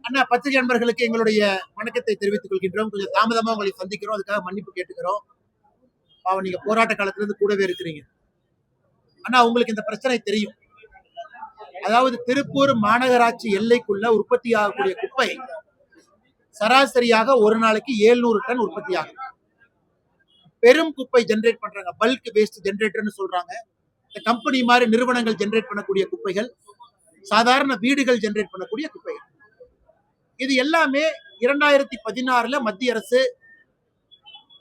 அண்ணா, பத்திரிகை நண்பர்களுக்கு எங்களுடைய வணக்கத்தை தெரிவித்துக் கொள்கின்றோம். கொஞ்சம் தாமதமா உங்களை சந்திக்கிறோம், அதுக்காக மன்னிப்பு கேட்டுக்கிறோம். பாவம், நீங்க போராட்ட காலத்துல இருந்து கூடவே இருக்கிறீங்க. அண்ணா, உங்களுக்கு இந்த பிரச்சனை தெரியும். அதாவது திருப்பூர் மாநகராட்சி எல்லைக்குள்ள உற்பத்தி ஆகக்கூடிய குப்பை சராசரியாக ஒரு நாளைக்கு 700 டன் உற்பத்தி ஆகும். பெரும் குப்பை ஜெனரேட் பண்றாங்க, பல்க் வேஸ்ட் ஜெனரேட்டர்னு சொல்றாங்க. இந்த கம்பெனி மாதிரி நிறுவனங்கள் ஜெனரேட் பண்ணக்கூடிய குப்பைகள், சாதாரண வீடுகள் ஜெனரேட் பண்ணக்கூடிய குப்பைகள், இது எல்லாமே 2016 மத்திய அரசு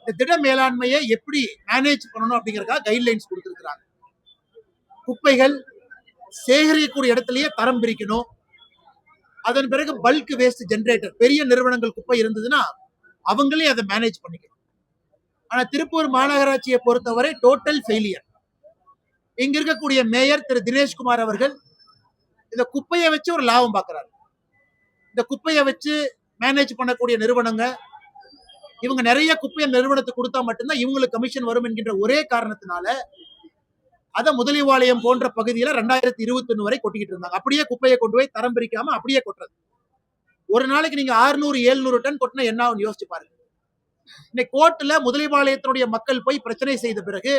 இந்த திட மேலாண்மையை எப்படி மேனேஜ் பண்ணணும் அப்படிங்கறதுக்காக கைட்லைன்ஸ் கொடுத்திருக்கிறாங்க. குப்பைகள் சேகரிக்கக்கூடிய இடத்திலேயே தரம் பிரிக்கணும். அதன் பிறகு பல்க் வேஸ்ட் ஜெனரேட்டர், பெரிய நிறுவனங்கள் குப்பை இருந்ததுன்னா அவங்களே அதை மேனேஜ் பண்ணிக்கணும். ஆனா திருப்பூர் மாநகராட்சியை பொறுத்தவரை டோட்டல் ஃபெயிலியர். இங்க இருக்கக்கூடிய மேயர் திரு தினேஷ்குமார் அவர்கள் இந்த குப்பையை வச்சு ஒரு லாபம் பார்க்கிறார். இந்த குப்பையை வச்சு மேனேஜ் பண்ணக்கூடிய நிறுவனங்க, இவங்க நிறைய குப்பையை நிறுவனத்துக்கு கொடுத்தா மட்டும்தான் இவங்களுக்கு கமிஷன் வரும் என்கின்ற ஒரே காரணத்தினால அதை முதலிவாளையம் போன்ற பகுதியில 2021 வரை கொட்டிக்கிட்டு இருந்தாங்க. அப்படியே குப்பையை கொண்டு போய் தரம் பிரிக்காம அப்படியே கொட்டுறது. ஒரு நாளைக்கு நீங்க 600-700 டன் கொட்டினா என்ன ஆகும் யோசிச்சு பாருங்க. இன்னைக்கு கோர்ட்ல முதலிவாளையத்தினுடைய மக்கள் போய் பிரச்சனை செய்த பிறகு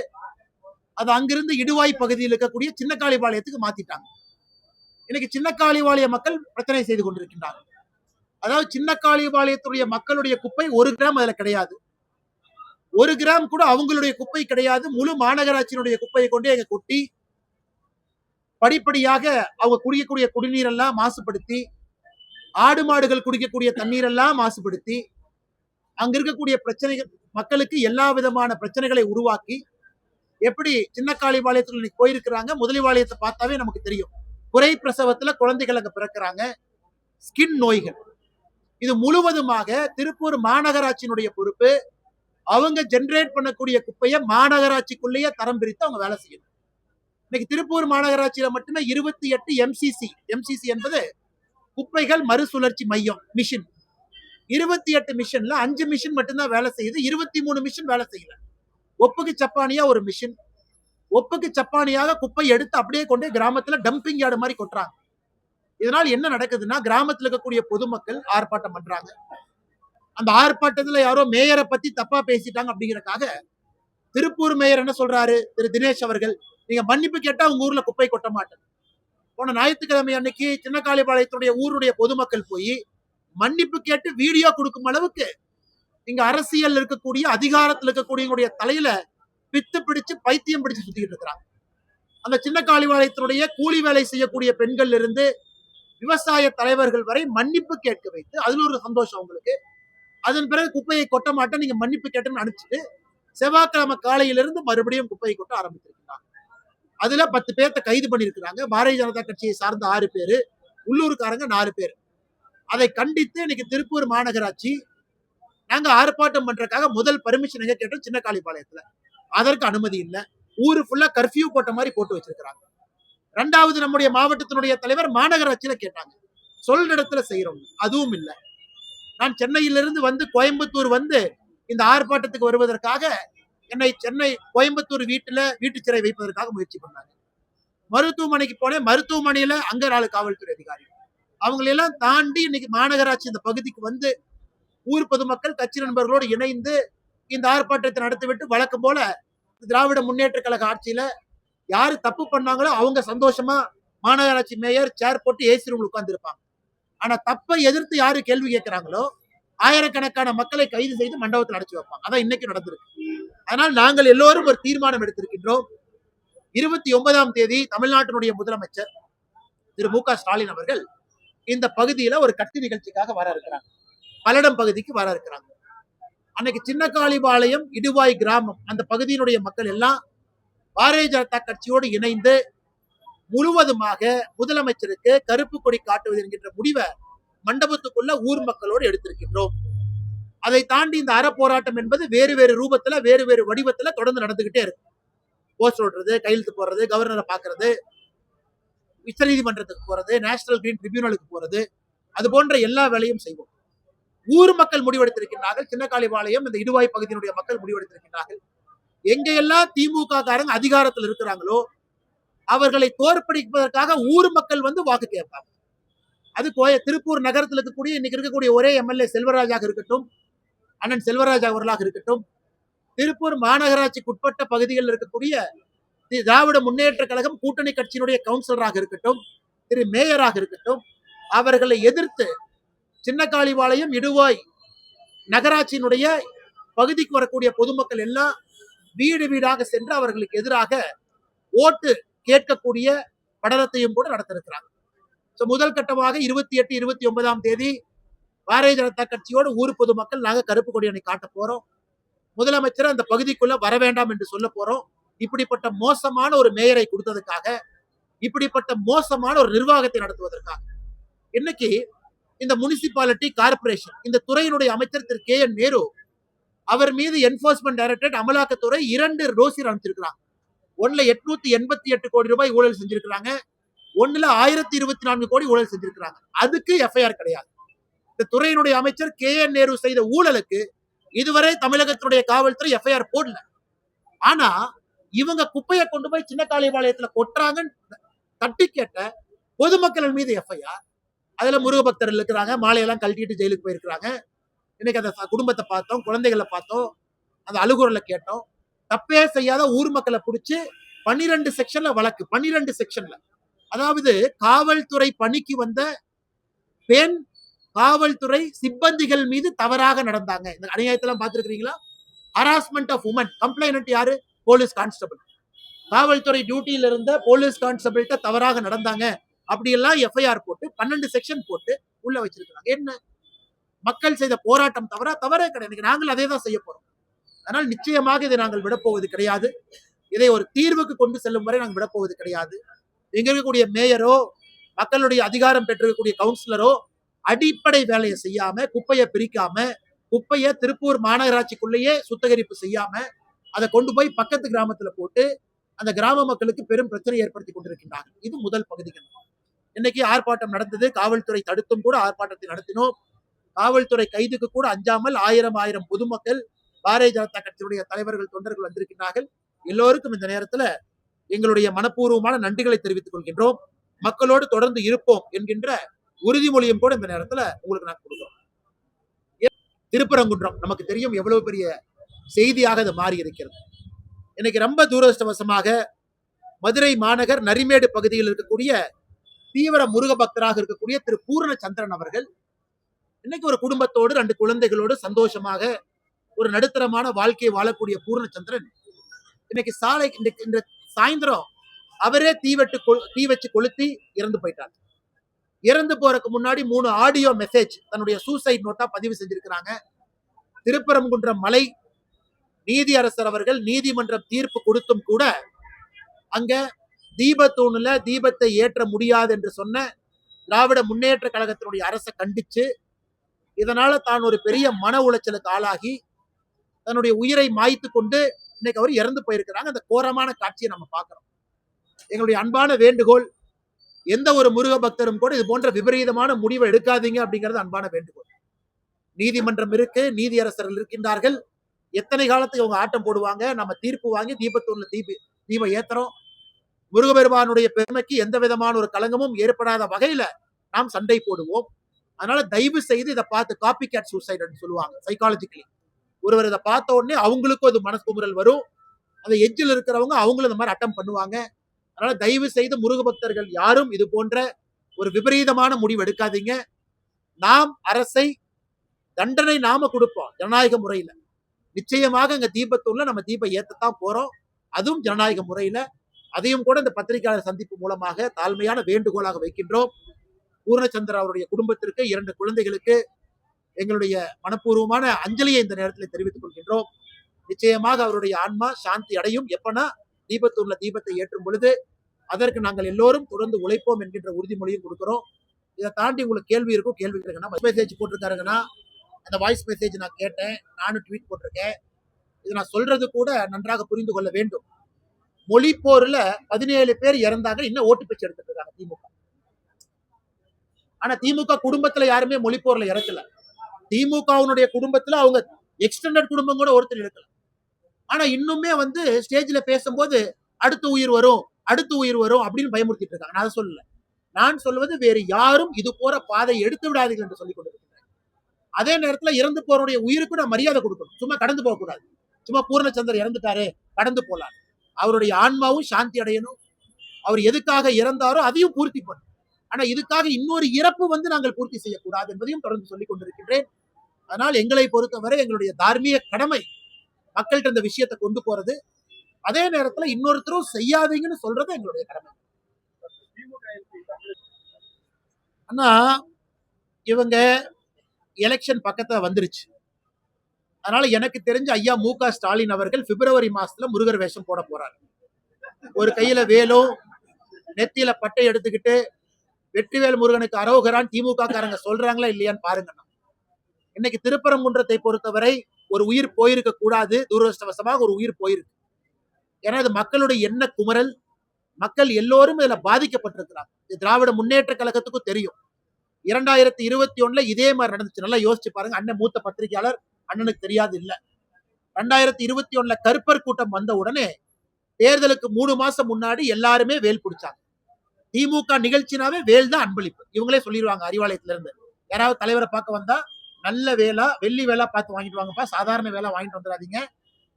அது அங்கிருந்து இடுவாய் பகுதியில் இருக்கக்கூடிய சின்னக்காளிபாளையத்துக்கு மாத்திட்டாங்க. இன்னைக்கு சின்னக்காளிபாளைய மக்கள் பிரச்சனை செய்து கொண்டிருக்கின்றாங்க. அதாவது சின்னக்காளிபாளையத்துடைய மக்களுடைய குப்பை 1 கிராம் அதுல கிடையாது. 1 கிராம் கூட அவங்களுடைய குப்பை கிடையாது. முழு மாநகராட்சியினுடைய குப்பையை கொண்டு எங்க கொட்டி படிப்படியாக அவங்க குடிக்கக்கூடிய குடிநீர் எல்லாம் மாசுபடுத்தி, ஆடு மாடுகள் குடிக்கக்கூடிய தண்ணீர் எல்லாம் மாசுபடுத்தி, அங்க இருக்கக்கூடிய பிரச்சனைகள், மக்களுக்கு எல்லா விதமான பிரச்சனைகளை உருவாக்கி, எப்படி சின்னக்காளிபாளையத்துல இன்னைக்கு போயிருக்கிறாங்க, முதலிவாளையத்தை பார்த்தாவே நமக்கு தெரியும். குறை பிரசவத்துல குழந்தைகள் அங்க பிறக்கிறாங்க, ஸ்கின் நோய்கள். இது முழுவதுமாக திருப்பூர் மாநகராட்சியினுடைய பொறுப்பு. அவங்க ஜெனரேட் பண்ணக்கூடிய குப்பையை மாநகராட்சிக்குள்ளேயே தரம் பிரித்து அவங்க வேலை செய்யணும். இன்னைக்கு திருப்பூர் மாநகராட்சியில மட்டுமே 28 எம்சிசி என்பது குப்பைகள் மறுசுழற்சி மையம் மிஷின். 28 மிஷின்ல 5 மிஷின் மட்டும்தான் வேலை செய்யுது, 23 மிஷின் வேலை செய்யல. ஒப்புக்கு சப்பானியா ஒரு மிஷின், ஒப்புக்கு சப்பானியாக குப்பை எடுத்து அப்படியே கொண்டு கிராமத்துல டம்பிங் யார்டு மாதிரி கொட்டுறாங்க. இதனால் என்ன நடக்குதுன்னா, கிராமத்தில் இருக்கக்கூடிய பொதுமக்கள் ஆர்ப்பாட்டம் பண்றாங்க. அந்த ஆர்ப்பாட்டத்துல யாரோ மேயரை பத்தி தப்பா பேசிட்டாங்க அப்படிங்கறதுக்காக திருப்பூர் மேயர் என்ன சொல்றாரு, திரு தினேஷ் அவர்கள், நீங்க மன்னிப்பு கேட்டா உங்க ஊர்ல குப்பை கொட்ட மாட்டேன். போன ஞாயிற்றுக்கிழமை அன்னைக்கு சின்னக்காளிபாளையத்துடைய ஊருடைய பொதுமக்கள் போய் மன்னிப்பு கேட்டு வீடியோ கொடுக்கும் அளவுக்கு இங்க அரசியல் இருக்கக்கூடிய, அதிகாரத்தில் இருக்கக்கூடிய தலையில பித்து பிடிச்சு பைத்தியம் பிடிச்சு சுத்திக்கிட்டு இருக்கிறாங்க. அந்த சின்னக்காளிபாளையத்தினுடைய கூலி வேலை செய்யக்கூடிய பெண்கள் இருந்து விவசாய தலைவர்கள் வரை மன்னிப்பு கேட்க வைத்து, அதுல ஒரு சந்தோஷம் அவங்களுக்கு. அதன் பிறகு குப்பையை கொட்ட மாட்டேன், நீங்க மன்னிப்பு கேட்டேன்னு அனுப்பிச்சுட்டு செவ்வாய்க்கிழமை காலையிலிருந்து மறுபடியும் குப்பையை கொட்ட ஆரம்பித்திருக்கிறாங்க. அதுல 10 பேர்த்த கைது பண்ணிருக்கிறாங்க. பாரதிய ஜனதா கட்சியை சார்ந்த 6 பேரு, உள்ளூர்காரங்க 4 பேர். அதை கண்டித்து இன்னைக்கு திருப்பூர் மாநகராட்சி நாங்க ஆர்ப்பாட்டம் பண்றதுக்காக முதல் பர்மிஷன் எங்க கேட்டோம், சின்னக்காளிபாளையத்துல. அதற்கு அனுமதி இல்லை. ஊரு ஃபுல்லா கர்ஃபியூ போட்ட மாதிரி போட்டு வச்சிருக்கிறாங்க. 2வது நம்முடைய மாவட்டத்தினுடைய தலைவர் மாநகராட்சியில கேட்டாங்க, சொல்ற இடத்துல செய்யறோம், அதுவும் இல்லை. நான் சென்னையிலிருந்து வந்து கோயம்புத்தூர் வந்து இந்த ஆர்ப்பாட்டத்துக்கு வருவதற்காக என்னை சென்னை கோயம்புத்தூர் வீட்டு சிறை வைப்பதற்காக முயற்சி பண்ணாங்க. மருத்துவமனைக்கு போனேன், மருத்துவமனையில அங்க 4 காவல்துறை அதிகாரி. அவங்களெல்லாம் தாண்டி இன்னைக்கு மாநகராட்சி இந்த பகுதிக்கு வந்து ஊர் பொதுமக்கள் கட்சி நண்பர்களோடு இணைந்து இந்த ஆர்ப்பாட்டத்தை நடத்திவிட்டு, வழக்கம் போல திராவிட முன்னேற்ற கழக ஆட்சியில யாரு தப்பு பண்ணாங்களோ அவங்க சந்தோஷமா மாநகராட்சி மேயர் சேர் போட்டு ஏசி ரூம்ல உட்கார்ந்து இருப்பாங்க. ஆனா தப்பை எதிர்த்து யாரு கேள்வி கேட்கிறாங்களோ ஆயிரக்கணக்கான மக்களை கைது செய்து மண்டபத்தில் அடைச்சு வைப்பாங்க. அதான் இன்னைக்கு நடந்திருக்கு. அதனால் நாங்கள் எல்லோரும் ஒரு தீர்மானம் எடுத்திருக்கின்றோம். 29ஆம் தேதி தமிழ்நாட்டினுடைய முதலமைச்சர் திரு மு.க. ஸ்டாலின் அவர்கள் இந்த பகுதியில ஒரு கட்சி நிகழ்ச்சிக்காக வர இருக்கிறாங்க. பல்லடம் பகுதிக்கு வர இருக்கிறாங்க. அன்னைக்கு சின்னக்காளிபாளையம் இடுவாய் கிராமம் அந்த பகுதியினுடைய மக்கள் எல்லாம் பாரதிய ஜனதா கட்சியோடு இணைந்து முழுவதுமாக முதலமைச்சருக்கு கருப்பு கொடி காட்டுவது என்கின்ற முடிவை மண்டபத்துக்குள்ள ஊர் மக்களோடு எடுத்திருக்கின்றோம். அதை தாண்டி இந்த அற போராட்டம் என்பது வேறு வேறு ரூபத்துல, வேறு வேறு வடிவத்துல தொடர்ந்து நடந்துகிட்டே இருக்கு. போஸ்டர் ஓட்டுறது, கையெழுத்து போடுறது, கவர்னரை பாக்குறது, உச்ச நீதிமன்றத்துக்கு போறது, நேஷனல் கிரீன் ட்ரிபியூனலுக்கு போறது, அது போன்ற எல்லா வேலையும் செய்வோம். ஊர் மக்கள் முடிவெடுத்திருக்கிறார்கள். சின்னக்காளிபாளையம் இந்த இடுவாய் பகுதியினுடைய மக்கள் முடிவெடுத்திருக்கிறார்கள். எங்கெல்லாம் திமுக காரங்க அதிகாரத்தில் இருக்கிறாங்களோ அவர்களை தோற்கடிப்பதற்காக ஊர் மக்கள் வந்து வாக்கு கேட்பாங்க. அது திருப்பூர் நகரத்தில் இருக்கக்கூடிய இன்னைக்கு இருக்கக்கூடிய ஒரே எம்எல்ஏ செல்வராஜாக இருக்கட்டும், அண்ணன் செல்வராஜ் அவர்களாக இருக்கட்டும், திருப்பூர் மாநகராட்சிக்கு உட்பட்ட பகுதிகளில் இருக்கக்கூடிய திராவிட முன்னேற்ற கழகம் கூட்டணி கட்சியினுடைய கவுன்சிலராக இருக்கட்டும், திரு மேயராக இருக்கட்டும், அவர்களை எதிர்த்து சின்னக்காளிபாளையம் இடுவாய் நகராட்சியினுடைய பகுதிக்கு வரக்கூடிய பொதுமக்கள் எல்லாம் வீடு வீடாக சென்று அவர்களுக்கு எதிராக ஓட்டு கேட்கக்கூடிய படலத்தையும் கூட நடத்திருக்கிறாங்க. முதல் கட்டமாக 28, 29ஆம் தேதி பாரதிய ஜனதா கட்சியோட ஊர் பொதுமக்கள் நாங்க கருப்பு கொடி அணை காட்ட போறோம். முதலமைச்சர் அந்த பகுதிக்குள்ள வர வேண்டாம் என்று சொல்ல போறோம். இப்படிப்பட்ட மோசமான ஒரு மேயரை கொடுத்ததுக்காக, இப்படிப்பட்ட மோசமான ஒரு நிர்வாகத்தை நடத்துவதற்காக இன்னைக்கு இந்த முனிசிபாலிட்டி கார்பரேஷன் இந்த துறையினுடைய அமைச்சர் திரு கே என் நேரு அவர் மீது என்போர்ஸ்மெண்ட் டைரக்டரேட் அமலாக்கத்துறை 2 ரோசிர் அனுப்பிச்சிருக்கிறாங்க. ஒண்ணுல 888 கோடி ரூபாய் ஊழல் செஞ்சிருக்கிறாங்க, ஒண்ணுல 1024 கோடி ஊழல் செஞ்சிருக்கிறாங்க. அதுக்கு எஃப்ஐஆர் கிடையாது. இந்த துறையினுடைய அமைச்சர் கே என் நேரு செய்த ஊழலுக்கு இதுவரை தமிழகத்தினுடைய காவல்துறை எஃப்ஐஆர் போடல. ஆனா இவங்க குப்பையை கொண்டு போய் சின்னக்காளிபாளையத்துல கொட்டுறாங்கன்னு தட்டி கேட்ட பொதுமக்கள் மீது எஃப்ஐஆர். அதுல முருக பக்தர்கள் இருக்கிறாங்க, மாலையெல்லாம் கழட்டிட்டு ஜெயிலுக்கு போயிருக்கிறாங்க. இன்னைக்கு அந்த குடும்பத்தை பார்த்தோம், குழந்தைகளை பார்த்தோம், அந்த அழுகுறல கேட்டோம். தப்பே செய்யாத ஊர் மக்களை பிடிச்சு 12 செக்ஷன்ல வழக்கு, 12 செக்ஷன்ல. அதாவது காவல்துறை பணிக்கு வந்த பெண் காவல்துறை சிப்பந்திகள் மீது தவறாக நடந்தாங்க. இந்த அநியாயத்தெல்லாம் பார்த்திருக்கீங்களா? ஹராஸ்மெண்ட் ஆஃப் உமன் கம்ப்ளைனன்ட் யாரு? Police constable. காவல்துறை டியூட்டியில இருந்த போலீஸ் கான்ஸ்டபிள்கிட்ட தவறாக நடந்தாங்க அப்படியெல்லாம் எஃப்ஐஆர் போட்டு 12 செக்ஷன் போட்டு உள்ள வச்சிருக்காங்க. என்ன மக்கள் செய்த போராட்டம் தவறே கிடையாது. நாங்கள் அதே தான் செய்ய போறோம். அதனால் நிச்சயமாக இதை நாங்கள் விடப்போவது கிடையாது. இதை ஒரு தீர்வுக்கு கொண்டு செல்லும் வரை நாங்கள் விடப்போவது கிடையாது. எங்க இருக்கக்கூடிய மேயரோ, மக்களுடைய அதிகாரம் பெற்றிருக்கக்கூடிய கவுன்சிலரோ அடிப்படை வேலையை செய்யாம, குப்பையை பிரிக்காம, குப்பையை திருப்பூர் மாநகராட்சிக்குள்ளேயே சுத்திகரிப்பு செய்யாம அதை கொண்டு போய் பக்கத்து கிராமத்துல போட்டு அந்த கிராம மக்களுக்கு பெரும் பிரச்சனை ஏற்படுத்தி கொண்டிருக்கின்றார்கள். இது முதல் பகுதிகள். இன்னைக்கு ஆர்ப்பாட்டம் நடந்தது, காவல்துறை தடுத்தும் கூட ஆர்ப்பாட்டத்தை நடத்தினோம். காவல்துறை கைதுக்கு கூட அஞ்சாமல் ஆயிரம் பொதுமக்கள், பாரதிய ஜனதா கட்சியுடைய தலைவர்கள், தொண்டர்கள் வந்திருக்கிறார்கள். எல்லோருக்கும் இந்த நேரத்துல எங்களுடைய மனப்பூர்வமான நன்றிகளை தெரிவித்துக் கொள்கின்றோம். மக்களோடு தொடர்ந்து இருப்போம் என்கின்ற உறுதிமொழியும் கூட இந்த நேரத்துல உங்களுக்கு நான் கொடுக்கிறோம். திருப்பரங்குன்றம் நமக்கு தெரியும் எவ்வளவு பெரிய செய்தியாக இது மாறி இருக்கிறது. இன்னைக்கு ரொம்ப துரதிருஷ்டவசமாக மதுரை மாநகர் நரிமேடு பகுதியில் இருக்கக்கூடிய தீவிர முருக பக்தராக இருக்கக்கூடிய திரு பூர்ணச்சந்திரன் அவர்கள் இன்னைக்கு ஒரு குடும்பத்தோடு 2 குழந்தைகளோடு சந்தோஷமாக ஒரு நடுத்தரமான வாழ்க்கையை வாழக்கூடிய பூர்ணச்சந்திரன் இன்னைக்கு இந்த சாயந்தரம் அவரே தீ வச்சு கொளுத்தி இறந்து போயிட்டார். இறந்து போறதுக்கு முன்னாடி 3 ஆடியோ மெசேஜ் தன்னுடைய சூசைட் நோட்டா பதிவு செஞ்சிருக்கிறாங்க. திருப்பரங்குன்றம் மலை நீதியரசர் அவர்கள் நீதிமன்றம் தீர்ப்பு கொடுத்தும் கூட அங்க தீபத்தூணுல தீபத்தை ஏற்ற முடியாது என்று சொன்ன திராவிட முன்னேற்ற கழகத்தினுடைய அரசை கண்டிச்சு, இதனால தான் ஒரு பெரிய மன உளைச்சலுக்கு ஆளாகி தன்னுடைய உயிரை மாய்த்து கொண்டு இன்னைக்கு அவர் இறந்து போயிருக்கிறாங்க. அந்த கோரமான காட்சியை நம்ம பார்க்கிறோம். எங்களுடைய அன்பான வேண்டுகோள், எந்த ஒரு முருக பக்தரும் கூட இது போன்ற விபரீதமான முடிவை எடுக்காதீங்க அப்படிங்கிறது அன்பான வேண்டுகோள். நீதிமன்றம் இருக்கு, நீதியரசர்கள் இருக்கின்றார்கள். எத்தனை காலத்துக்கு அவங்க ஆட்டம் போடுவாங்க? நம்ம தீர்ப்பு வாங்கி தீபத்தூர்ல தீபம் ஏத்துறோம். முருகபெருமானுடைய பெருமைக்கு எந்த விதமான ஒரு களங்கமும் ஏற்படாத வகையில நாம் சண்டை போடுவோம். அதனால தயவு செய்து இதை பார்த்து காப்பி கேட் சூசைட் சொல்லுவாங்க சைக்காலஜிக்கலி. ஒருவர் இதை பார்த்த உடனே அவங்களுக்கும் அது மனக்குமுறல் வரும். அந்த எட்ஜில் இருக்கிறவங்க அவங்களும் இந்த மாதிரி அட்டம் பண்ணுவாங்க. அதனால தயவு செய்து முருக பக்தர்கள் யாரும் இது போன்ற ஒரு விபரீதமான முடிவு எடுக்காதீங்க. நாம் அரசை தண்டனை நாம கொடுப்போம் ஜனநாயக முறையில. நிச்சயமாக இங்க தீபத்தூர்ல நம்ம தீபம் ஏத்தத்தான் போறோம், அதுவும் ஜனநாயக முறையில. அதையும் கூட இந்த பத்திரிகையாளர் சந்திப்பு மூலமாக தாழ்மையான வேண்டுகோளாக வைக்கின்றோம். பூர்ணச்சந்திர அவருடைய குடும்பத்திற்கு 2 குழந்தைகளுக்கு எங்களுடைய மனப்பூர்வமான அஞ்சலியை இந்த நேரத்தில் தெரிவித்துக் கொள்கின்றோம். நிச்சயமாக அவருடைய ஆன்மா சாந்தி அடையும். எப்பனா தீபத்தூர்ல தீபத்தை ஏற்றும் பொழுது அதற்கு நாங்கள் எல்லோரும் தொடர்ந்து உழைப்போம் என்கின்ற உறுதிமொழியும் கொடுக்கிறோம். இதை தாண்டி உங்களுக்கு கேள்வி இருக்கும், கேள்வி இருக்குன்னா மெசேஜ் போட்டிருக்காருங்கன்னா அந்த வாய்ஸ் மெசேஜ் நான் கேட்டேன், நானும் ட்வீட் போட்டிருக்கேன். இது நான் சொல்றது கூட நன்றாக புரிந்து கொள்ள வேண்டும். மொழி போர்ல 17 பேர் இறந்தாங்க, இன்னும் ஓட்டு பிச்சை எடுத்துட்டு இருக்காங்க திமுக. ஆனா திமுக குடும்பத்துல யாருமே மொழி போர்ல இறக்கல. திமுகவுடைய குடும்பத்துல அவங்க எக்ஸ்டெண்டட் குடும்பம் கூட ஒருத்தர் இறக்கல. ஆனா இன்னுமே ஸ்டேஜ்ல பேசும்போது அடுத்து உயிர் வரும் அப்படின்னு பயமுறுத்திட்டு இருக்காங்க. நான் அதை சொல்லல. நான் சொல்வது வேறு யாரும் இது போற பாதை எடுத்து விடாதீர்கள் என்று சொல்லிக் கொண்டிருக்கிறேன். அதே நேரத்துல இறந்து போறவருடைய உயிருக்கு நான் மரியாதை கொடுக்கணும். சும்மா கடந்து போக கூடாது. சும்மா பூர்ணச்சந்தர் இறந்துட்டாரே கடந்து போலாம். அவருடைய ஆன்மாவும் சாந்தி அடையணும். அவர் எதுக்காக இறந்தாரோ அதையும் பூர்த்தி பண்ணும். ஆனா இதுக்காக இன்னொரு இறப்பு நாங்கள் பூர்த்தி செய்யக்கூடாது என்பதையும் தொடர்ந்து சொல்லிக் கொண்டிருக்கின்றேன். அதனால் எங்களை பொறுத்தவரை எங்களுடைய தார்மீக கடமை மக்கள்கிட்ட இந்த விஷயத்தை கொண்டு போறது. அதே நேரத்துல இன்னொருத்தரும் செய்யாதீங்கன்னு சொல்றது எங்களுடைய கடமை. ஆனா இவங்க எலெக்ஷன் பக்கத்துல வந்துருச்சு. அதனால எனக்கு தெரிஞ்ச ஐயா மு.க. ஸ்டாலின் அவர்கள் பிப்ரவரி மாசத்துல முருகர் வேஷம் போட போறாரு. ஒரு கையில வேலும் நெத்தியில பட்டை எடுத்துக்கிட்டு வெற்றிவேல் முருகனுக்கு அரோகரான் திமுக காரங்க சொல்றாங்களா இல்லையான்னு பாருங்க. இன்னைக்கு திருப்பரங்குன்றத்தை பொறுத்தவரை ஒரு உயிர் போயிருக்க கூடாது. துரதிருஷ்டவசமாக ஒரு உயிர் போயிருக்கு. ஏன்னா இது மக்களுடைய எண்ண குமரல். மக்கள் எல்லோரும் இதுல பாதிக்கப்பட்டிருக்கிறாங்க. திராவிட முன்னேற்ற கழகத்துக்கும் தெரியும். 2021 இதே மாதிரி நடந்துச்சு. நல்லா யோசிச்சு பாருங்க. அண்ணன் மூத்த பத்திரிகையாளர், அண்ணனுக்கு தெரியாது இல்ல. 2021 கருப்பர் கூட்டம் வந்த உடனே தேர்தலுக்கு 3 மாசம் முன்னாடி எல்லாருமே வேல் பிடிச்சாங்க. திமுக நிகழ்ச்சினாவே வேல் தான் அன்பளிப்பு. இவங்களே சொல்லிடுவாங்க அறிவாலயத்துல இருந்து. யாராவது தலைவரை பார்க்க வந்தா நல்ல வேலா, வெள்ளி வேலா பார்த்து வாங்கிட்டு வாங்கப்பா, சாதாரண வேலா வாங்கிட்டு வந்துடாதீங்க,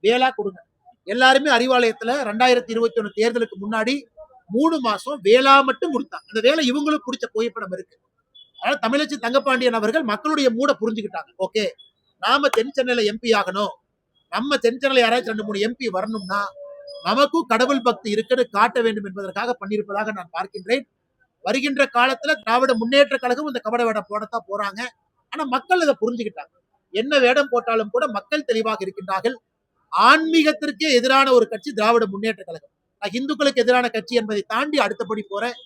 வேலா கொடுங்க. எல்லாருமே அறிவாலயத்துல 2021 தேர்தலுக்கு முன்னாடி 3 மாசம் வேலா மட்டும் கொடுத்தாங்க. அந்த வேலை இவங்களுக்கு பிடிச்ச புகைப்படம் இருக்கு. அதனால தமிழச்சி தங்கப்பாண்டியன் அவர்கள் மக்களுடைய மூட புரிஞ்சுக்கிட்டாங்க. ஓகே, நாம தென் சென்னையில எம்பி ஆகணும், நம்ம தென் சென்னையில யாராச்சும் 2-3 எம்பி வரணும்னா நமக்கும் கடவுள் பக்தி இருக்குன்னு காட்ட வேண்டும் என்பதற்காக பண்ணியிருப்பதாக நான் பார்க்கின்றேன். வருகின்ற காலத்துல திராவிட முன்னேற்ற கழகம் இந்த கபட வேடம் போடத்தான் போறாங்க. ஆனா மக்கள் இதை புரிஞ்சுக்கிட்டாங்க. என்ன வேடம் போட்டாலும் கூட மக்கள் தெளிவாக இருக்கின்றார்கள். ஆன்மீகத்திற்கே எதிரான ஒரு கட்சி திராவிட முன்னேற்ற கழகம். நான் இந்துக்களுக்கு எதிரான கட்சி என்பதை தாண்டி அடுத்தபடி போறேன்.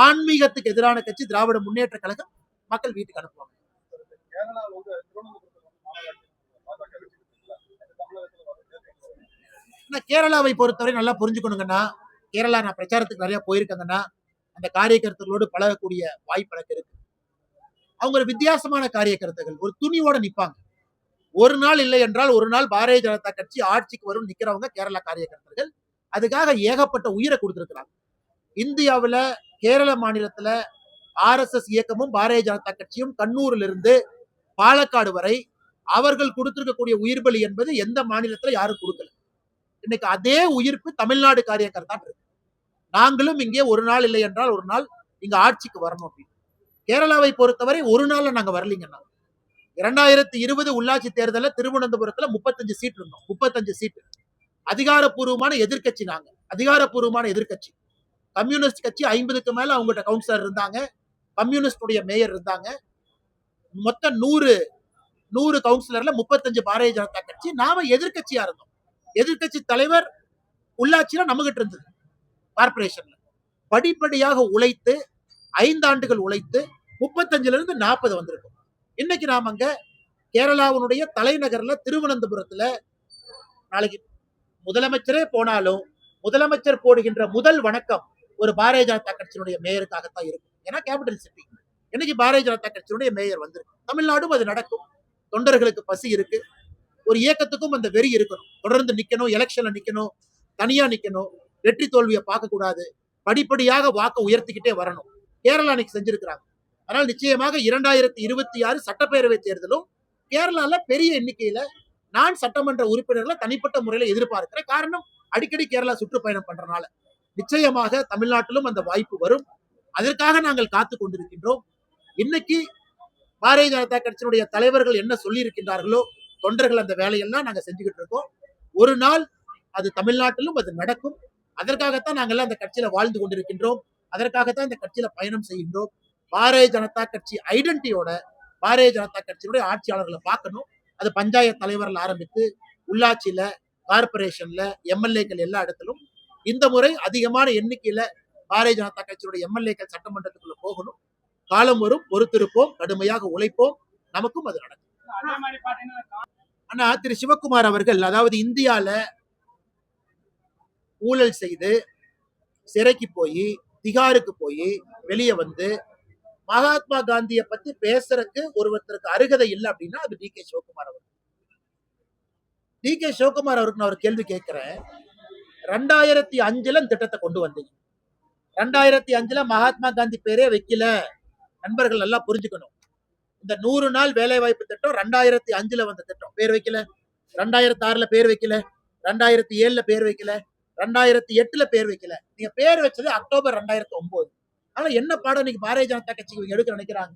ஆன்மீகத்துக்கு எதிரான கட்சி திராவிட முன்னேற்ற கழகம். மக்கள் வீட்டுக்கு அனுப்புவாங்க. கேரளாவை பொறுத்தவரை நல்லா புரிஞ்சுக்கணுங்கன்னா, கேரளா நான் பிரச்சாரத்துக்கு நிறைய போயிருக்கேங்கன்னா, அந்த காரியகர்த்தர்களோடு பழகக்கூடிய வாய்ப்பு எனக்கு இருக்கு. அவங்க ஒரு வித்தியாசமான காரியகர்த்தர்கள், ஒரு துணிவோட நிப்பாங்க. ஒரு நாள் இல்லை என்றால் ஒரு நாள் பாரதிய ஜனதா கட்சி ஆட்சிக்கு வரும் நிக்கிறவங்க கேரளா காரியகர்த்தர்கள். அதுக்காக ஏகப்பட்ட உயிரை கொடுத்திருக்கிறாங்க. இந்தியாவுல கேரள மாநிலத்துல RSS இயக்கமும் பாரதிய ஜனதா கட்சியும் கண்ணூரில் இருந்து பாலக்காடு வரை அவர்கள் கொடுத்திருக்கக்கூடிய உயிர் பலி என்பது எந்த மாநிலத்துல யாரும் கொடுக்கல. இன்னைக்கு அதே உயிர்ப்பு தமிழ்நாடு காரியகர்த்தா இருக்கு. நாங்களும் இங்கே ஒரு நாள் இல்லை என்றால் ஒரு நாள் இங்க ஆட்சிக்கு வரணும் அப்படின்னு. கேரளாவை பொறுத்தவரை ஒரு நாள்ல நாங்க வரலீங்கன்னா, 2020 உள்ளாட்சி தேர்தலில் திருவனந்தபுரத்துல 35 சீட் இருந்தோம். 35 சீட். அதிகாரப்பூர்வமான எதிர்கட்சி நாங்க. அதிகாரப்பூர்வமான எதிர்கட்சி. கம்யூனிஸ்ட் கட்சி 50க்கு மேல அவங்ககிட்ட கவுன்சிலர் இருந்தாங்க. கம்யூனிஸ்ட் உடைய மேயர் இருந்தாங்க. மொத்தம் 100 கவுன்சிலர்ல 35 பாரதிய ஜனதா கட்சி. நாம எதிர்கட்சியா இருந்தோம். எதிர்கட்சி தலைவர் உள்ளாட்சியில நம்ம கிட்ட இருந்தது. கார்பரேஷன்ல படிப்படியாக உழைத்து 5 ஆண்டுகள் உழைத்து 35ல இருந்து 40 வந்திருக்கும். இன்னைக்கு நாம அங்க கேரளாவுடைய தலைநகர்ல திருவனந்தபுரத்துல நாளைக்கு முதலமைச்சரே போனாலும் முதலமைச்சர் போடுகின்ற முதல் வணக்கம் ஒரு பாரதிய ஜனதா கட்சியினுடைய மேயருக்காகத்தான் இருக்கும். ஏன்னா கேபிட்டல் சிட்டி. இன்னைக்கு பாரதிய ஜனதா கட்சியினுடைய மேயர் வந்திருக்கு. தமிழ்நாடும் அது நடக்கும். தொண்டர்களுக்கு பசி இருக்கு. ஒரு இயக்கத்துக்கும் அந்த வெறி இருக்கணும். தொடர்ந்து நிக்கணும், எலெக்ஷன்ல நிக்கணும், தனியா நிக்கணும், வெற்றி தோல்வியை பார்க்க கூடாது, படிப்படியாக வாக்க உயர்த்திக்கிட்டே வரணும். கேரளா இன்னைக்கு செஞ்சிருக்கிறாங்க. அதனால் நிச்சயமாக 2026 சட்டப்பேரவை தேர்தலும் கேரளால பெரிய எண்ணிக்கையில நான் சட்டமன்ற உறுப்பினர்களை தனிப்பட்ட முறையில எதிர்பார்க்கிறேன். காரணம் அடிக்கடி கேரளா சுற்றுப்பயணம் பண்றதுனால. நிச்சயமாக தமிழ்நாட்டிலும் அந்த வாய்ப்பு வரும். அதற்காக நாங்கள் காத்துக் கொண்டிருக்கின்றோம். இன்னைக்கு பாரதிய ஜனதா கட்சியினுடைய தலைவர்கள் என்ன சொல்லி இருக்கின்றார்களோ தொண்டர்கள் அந்த வேலையெல்லாம் நாங்க செஞ்சுக்கிட்டு இருக்கோம். ஒரு நாள் அது தமிழ்நாட்டிலும் அது நடக்கும். அதற்காகத்தான் நாங்கள் அந்த கட்சியில வாழ்ந்து கொண்டிருக்கின்றோம். அதற்காகத்தான் இந்த கட்சியில பயணம் செய்கின்றோம். பாரதிய ஜனதா கட்சி ஐடென்டிட்டியோட பாரதிய ஜனதா கட்சியினுடைய ஆட்சியாளர்களை பார்க்கணும். அது பஞ்சாயத்து தலைவர்கள் ஆரம்பித்து உள்ளாட்சியில, கார்பரேஷன்ல, எம்எல்ஏக்கள் எல்லா இடத்திலும் இந்த முறை அதிகமான எண்ணிக்கையில பாரதிய ஜனதா கட்சியுடைய எம்எல்ஏக்கள் சட்டமன்றத்துக்குள்ள போகணும். காலம் வரும், பொறுத்திருப்போம், கடுமையாக உழைப்போம், நமக்கும் அது நடக்கும். ஆனா திரு சிவக்குமார் அவர்கள், அதாவது இந்தியால ஊழல் செய்து சிறைக்கு போய் திகாருக்கு போய் வெளியே வந்து மகாத்மா காந்தியை பத்தி பேசுறதுக்கு ஒருவருக்கு அருகதை இல்லை அப்படின்னா அது டி.கே. சிவக்குமார் அவர்கள். டி.கே. சிவக்குமார் அவருக்கு நான் ஒரு கேள்வி கேட்கிறேன். 2005 திட்டத்தை கொண்டு வந்தீங்க. 2005 மகாத்மா காந்தி பேரே வைக்கல. நண்பர்கள் நல்லா புரிஞ்சுக்கணும். இந்த 100 நாள் வேலை வாய்ப்பு திட்டம் 2005 வந்த திட்டம். பேர் வைக்கல. 2006 பேர் வைக்கல. 2007 பேர் வைக்கல. 2008 பேர் வைக்கல. நீங்க பேர் வச்சது அக்டோபர் 2009. ஆனா என்ன பாடம் இன்னைக்கு பாரதிய ஜனதா கட்சிக்கு எடுக்க நினைக்கிறாங்க?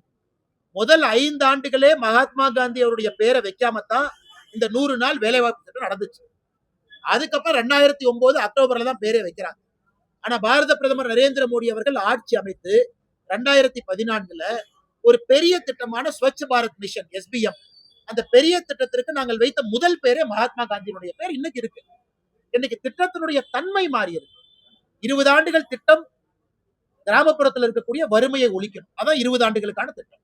முதல் 5 ஆண்டுகளே மகாத்மா காந்தி அவருடைய பேரை வைக்காம தான் இந்த 100 நாள் வேலை வாய்ப்பு திட்டம் நடந்துச்சு. அதுக்கப்புறம் 2009 அக்டோபர்ல தான் பேரே வைக்கிறாங்க. ஆனா பாரத பிரதமர் நரேந்திர மோடி அவர்கள் ஆட்சி அமைத்து 2014 ஒரு பெரிய திட்டமான ஸ்வச் பாரத் மிஷன் SBM, அந்த பெரிய திட்டத்திற்கு நாங்கள் வைத்த முதல் பேரே மகாத்மா காந்தியினுடைய பேர் இன்னைக்கு இருக்கு. இன்னைக்கு திட்டத்தினுடைய தன்மை மாறியது. 20 ஆண்டுகள் திட்டம் கிராமப்புறத்தில் இருக்கக்கூடிய வறுமையை ஒழிக்கணும். அதான் 20 ஆண்டுகளுக்கான திட்டம்.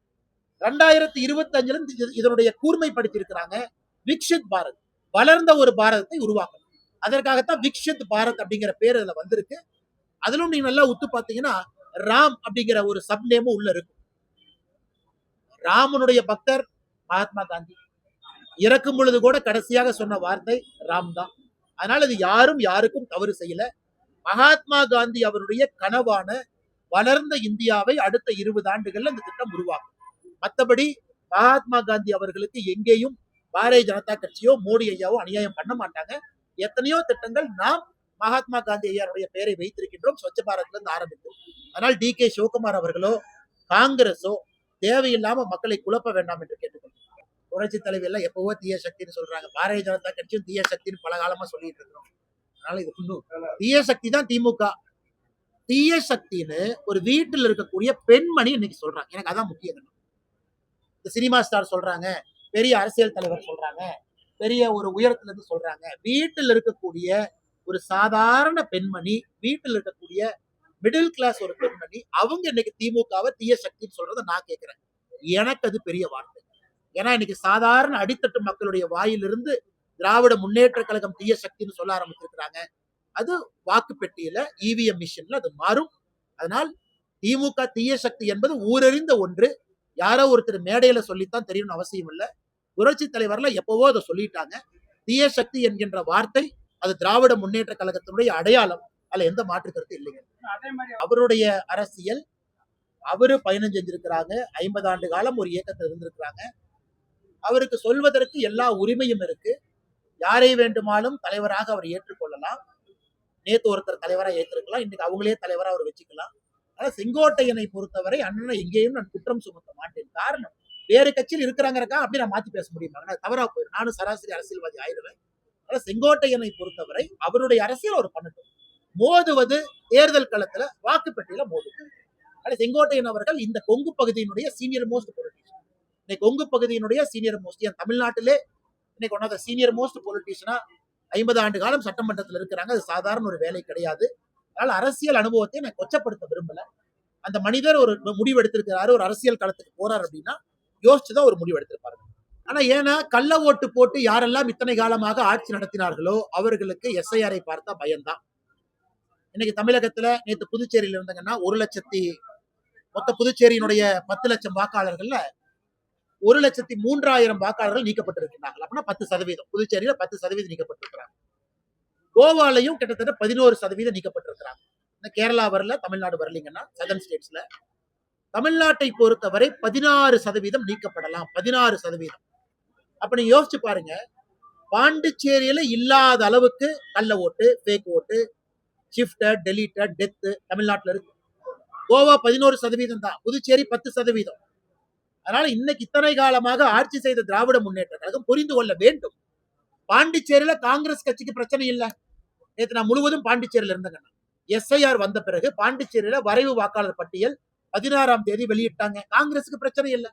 2025 இதனுடைய கூர்மைப்படுத்தி இருக்கிறாங்க. விக்ஷித் பாரத், வளர்ந்த ஒரு பாரதத்தை உருவாக்கணும். அதற்காகத்தான் விக்ஷித் பாரத் அப்படிங்கிற பேர் அதுல வந்திருக்கு. அதிலும் நீங்க நல்லா உத்து பாத்தீங்கன்னா ராம் அப்படிங்கிற ஒரு சப் நேமும் உள்ள இருக்கும். ராமனுடைய பக்தர் மகாத்மா காந்தி. இறக்கும் பொழுது கூட கடைசியாக சொன்ன வார்த்தை ராம் தான். அதனால இது யாரும் யாருக்கும் தவறு செய்யல. மகாத்மா காந்தி அவருடைய கனவான வளர்ந்த இந்தியாவை அடுத்த 20 ஆண்டுகள்ல இந்த திட்டம் உருவாக்கும். மற்றபடி மகாத்மா காந்தி அவர்களுக்கு எங்கேயும் பாரதிய ஜனதா கட்சியோ மோடி ஐயாவோ அநியாயம் பண்ண மாட்டாங்க. எத்தனையோ திட்டங்கள் நாம் மகாத்மா காந்தி ஐயாருடைய பெயரை வைத்திருக்கின்றோம், ஸ்வச்ச பாரத்ல இருந்து ஆரம்பித்து. அதனால் DK சிவகுமார் அவர்களோ காங்கிரஸோ தேவையில்லாம மக்களை குழப்ப வேண்டாம் என்று கேட்டுக்கொள்கிறேன். புரட்சி தலைவி எல்லாம் எப்பவோ தீய சக்தின்னு சொல்றாங்க. பாரதிய ஜனதா கட்சியும் தீய சக்தின்னு பல காலமா சொல்லிட்டு இருக்கிறோம். அதனால இது இன்னும் தீய சக்தி தான் திமுக. தீய சக்தின்னு ஒரு வீட்டில் இருக்கக்கூடிய பெண்மணி இன்னைக்கு சொல்றாங்க. எனக்கு அதான் முக்கியம். இந்த சினிமா ஸ்டார் சொல்றாங்க, பெரிய அரசியல் தலைவர் சொல்றாங்க, பெரிய ஒரு உயரத்துல இருந்து சொல்றாங்க. வீட்டில் இருக்கக்கூடிய ஒரு சாதாரண பெண்மணி, வீட்டில் இருக்கக்கூடிய மிடில் கிளாஸ் ஒரு பெண்மணி, அவங்க இன்னைக்கு திமுகவை தீய சக்தின்னு சொல்றதை நான் கேட்கிறேன். எனக்கு அது பெரிய வார்த்தை. ஏன்னா இன்னைக்கு சாதாரண அடித்தட்டு மக்களுடைய வாயிலிருந்து திராவிட முன்னேற்ற கழகம் தீய சக்தின்னு சொல்ல ஆரம்பிச்சிருக்கிறாங்க. அது வாக்கு பெட்டியில EVM மிஷின்ல அது மாறும். அதனால் திமுக தீய சக்தி என்பது ஊரறிந்த ஒன்று. யாரோ ஒருத்தர் மேடையில சொல்லித்தான் தெரியணும்னு அவசியம் இல்லை. புரட்சி தலைவர்ல எப்பவோ அதை சொல்லிட்டாங்க. தீய சக்தி என்கின்ற வார்த்தை அது திராவிட முன்னேற்ற கழகத்தினுடைய அடையாளம். அதுல எந்த மாற்று கருத்து இல்லைங்க. அவருடைய அரசியல், அவரு பயணம் செஞ்சிருக்கிறாங்க. 50 ஆண்டு காலம் ஒரு இயக்கத்தில் இருந்திருக்கிறாங்க. அவருக்கு சொல்வதற்கு எல்லா உரிமையும் இருக்கு. யாரை வேண்டுமானும் தலைவராக அவர் ஏற்றுக்கொள்ளலாம். நேத்து ஒருத்தர் தலைவரா ஏற்றிருக்கலாம், இன்னைக்கு அவங்களே தலைவரா அவர் வச்சுக்கலாம். ஆனா செங்கோட்டையனை பொறுத்தவரை அண்ணனை எங்கேயும் நான் குற்றம் சுமத்த மாட்டேன். காரணம், வேறு கட்சியில் இருக்கிறாங்கிறக்கா அப்படி நான் மாத்தி பேச முடியுமா? தவறா போயிடும். நானும் சராசரி அரசியல்வாதி ஆயிடுவேன். ஆனா செங்கோட்டையனை பொறுத்தவரை அவருடைய அரசியல் அவர் பண்ணட்டும். மோதுவது தேர்தல் களத்துல வாக்கு பெட்டியில மோதுவது. ஆனா செங்கோட்டையன் அவர்கள் இந்த கொங்கு பகுதியினுடைய சீனியர் மோஸ்ட் பொலிட்டிஷியன். இன்னைக்கு கொங்கு பகுதியினுடைய சீனியர் மோஸ்ட், தமிழ்நாட்டிலே இன்னைக்கு one of the senior most பொலிட்டிஷியனா 50 ஆண்டு காலம் சட்டமன்றத்தில் இருக்கிறாங்க. அது சாதாரண ஒரு வேலை கிடையாது. அதனால அரசியல் அனுபவத்தை நான் கொச்சப்படுத்த விரும்பல. அந்த மனிதர் ஒரு முடிவு எடுத்திருக்கிறாரு, ஒரு அரசியல் களத்துக்கு போறாரு அப்படின்னா யோசிச்சுதான் ஒரு முடிவு எடுத்திருப்பாரு. ஆனா ஏன்னா கள்ள ஓட்டு போட்டு யாரெல்லாம் இத்தனை காலமாக ஆட்சி நடத்தினார்களோ அவர்களுக்கு SIR பார்த்தா பயம்தான். இன்னைக்கு தமிழகத்துல நேற்று புதுச்சேரியில இருந்தாங்கன்னா 1,00,000 மொத்த புதுச்சேரியினுடைய 10 லட்சம் வாக்காளர்கள்ல 1,03,000 வாக்காளர்கள் நீக்கப்பட்டிருக்கிறார்கள். அப்படின்னா 10%. புதுச்சேரியில 10% நீக்கப்பட்டிருக்கிறாங்க. கோவாலையும் கிட்டத்தட்ட 11% நீக்கப்பட்டிருக்கிறாங்க. கேரளா வரல, தமிழ்நாடு வரலீங்கன்னா சதர்ன் ஸ்டேட்ஸ்ல. தமிழ்நாட்டை பொறுத்தவரை 16% நீக்கப்படலாம். 16%. அப்ப நீங்க யோசிச்சு பாருங்க, பாண்டிச்சேரியில இல்லாத அளவுக்கு கள்ள ஓட்டு, ஃபேக் ஓட்டு, ஷிஃப்டட், டெலீட்டட், டெத் தமிழ்நாட்டில் இருக்கு. கோவா 11% தான், புதுச்சேரி 10%. அதனால இன்னைக்கு இத்தனை காலமாக ஆட்சி செய்த திராவிட முன்னேற்ற கழகம் புரிந்து கொள்ள வேண்டும். பாண்டிச்சேரியில காங்கிரஸ் கட்சிக்கு பிரச்சனை இல்லை. நேற்று நான் முழுவதும் பாண்டிச்சேரியில இருந்தேங்க. SIR வந்த பிறகு பாண்டிச்சேரியில வரைவு வாக்காளர் பட்டியல் 16ஆம் தேதி வெளியிட்டாங்க. காங்கிரஸுக்கு பிரச்சனை இல்லை.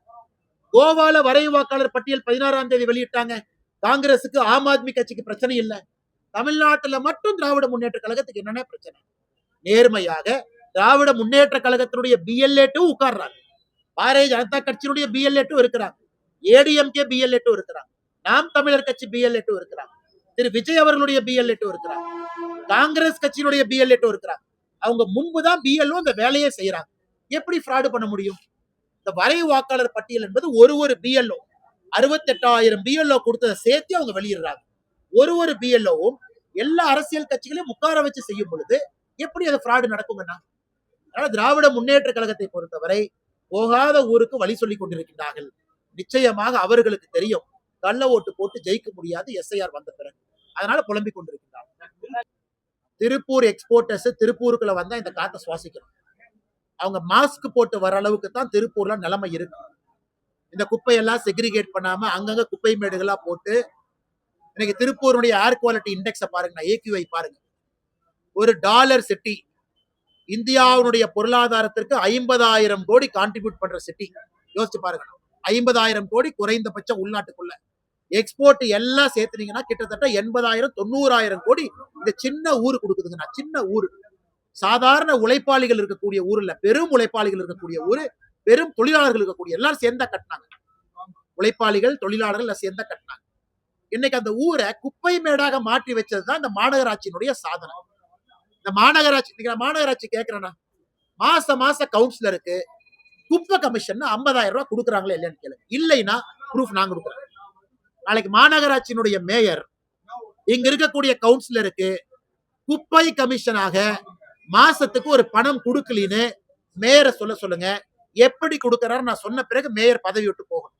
கோவால வரைவு வாக்காளர் பட்டியல் 16ஆம் தேதி வெளியிட்டாங்க. காங்கிரஸுக்கு, ஆம் ஆத்மி கட்சிக்கு பிரச்சனை இல்லை. தமிழ்நாட்டுல மட்டும் திராவிட முன்னேற்ற கழகத்துக்கு என்னென்ன பிரச்சனை? நேர்மையாக திராவிட முன்னேற்ற கழகத்தினுடைய BLA2 உட்கார்றாங்க. பாரதிய ஜனதா கட்சியினுடைய BLA2 இருக்கிறாங்க. ADMK BLA2 இருக்கிறாங்க. நாம் தமிழர் கட்சி BLA2 இருக்கிறாங்க. திரு விஜய் அவர்களுடைய BLA2 இருக்கிறாங்க. காங்கிரஸ் கட்சியினுடைய BLA2 இருக்கிறாங்க. அவங்க முன்புதான் BLO இந்த வேலையை செய்யறாங்க. எப்படி ஃப்ராடு பண்ண முடியும்? இந்த வரைவு வாக்காளர் பட்டியல் என்பது ஒரு BLO 68,000 BLO கொடுத்ததை சேர்த்து அவங்க வெளியிடுறாங்க. ஒரு BLOவும் எல்லா அரசியல் கட்சிகளையும் உட்கார வச்சு செய்யும் பொழுது எப்படி அது ஃப்ராடு நடக்குங்கன்னா? அதனால திராவிட முன்னேற்ற கழகத்தை பொறுத்தவரை போகாத ஊருக்கு வழி சொல்லிக் கொண்டிருக்கிறார்கள். நிச்சயமாக அவர்களுக்கு தெரியும் கள்ள ஓட்டு போட்டு ஜெயிக்க முடியாது எஸ்ஐஆர் வந்த பிறகு. அதனால புலம்பிக் கொண்டிருக்கிறார். திருப்பூர் எக்ஸ்போர்ட்டர்ஸ் திருப்பூருக்குள்ள வந்தா இந்த காத்தை சுவாசிக்கணும். அவங்க மாஸ்க் போட்டு வர அளவுக்கு தான் திருப்பூர்ல நிலைமை இருக்கு. இந்த குப்பையெல்லாம் செக்ரிகேட் பண்ணாம அங்கங்க குப்பை மேடுகளா போட்டு இன்னைக்கு திருப்பூருடைய ஏர் குவாலிட்டி இண்டெக்ஸை பாருங்க, ஏக்யூஐ பாருங்க. ஒரு டாலர் சிட்டி இந்தியாவுடைய பொருளாதாரத்திற்கு 50,000 கோடி கான்ட்ரிபியூட் பண்ற சிட்டி. யோசிச்சு பாருங்க, 50,000 கோடி குறைந்தபட்ச உள்நாட்டுக்குள்ள. எக்ஸ்போர்ட் எல்லாம் சேர்த்துனீங்கன்னா கிட்டத்தட்ட 80,000 90,000 கோடி இந்த சின்ன ஊரு கொடுக்குதுங்க. சின்ன ஊரு, சாதாரண உழைப்பாளிகள் இருக்கக்கூடிய ஊர் இல்ல, பெரும் உழைப்பாளிகள் இருக்கக்கூடிய ஊரு, பெரும் தொழிலாளர்கள் இருக்கக்கூடிய எல்லாரும் சேர்ந்தா கட்டினாங்க. உழைப்பாளிகள் தொழிலாளர்கள் சேர்ந்தா கட்டினாங்க. இன்னைக்கு அந்த ஊரை குப்பை மேடாக மாற்றி வச்சதுதான் இந்த மாநகராட்சியினுடைய சாதனை. இந்த மாநகராட்சி கேட்கிறேன்னா, மாச கவுன்சிலருக்கு குப்பை கமிஷன் 50,000 ரூபாய் கொடுக்குறாங்களா இல்லையான்னு கேளு. இல்லைன்னா ப்ரூஃப் நான் கொடுக்குறேன். நாளைக்கு மாநகராட்சியினுடைய மேயர் இங்க இருக்கக்கூடிய கவுன்சிலருக்கு குப்பை கமிஷனாக மாசத்துக்கு ஒரு பணம் கொடுக்கலின்னு மேயரை சொல்லுங்க. எப்படி கொடுக்கிறாரு நான் சொன்ன பிறகு மேயர் பதவி விட்டு போகணும்.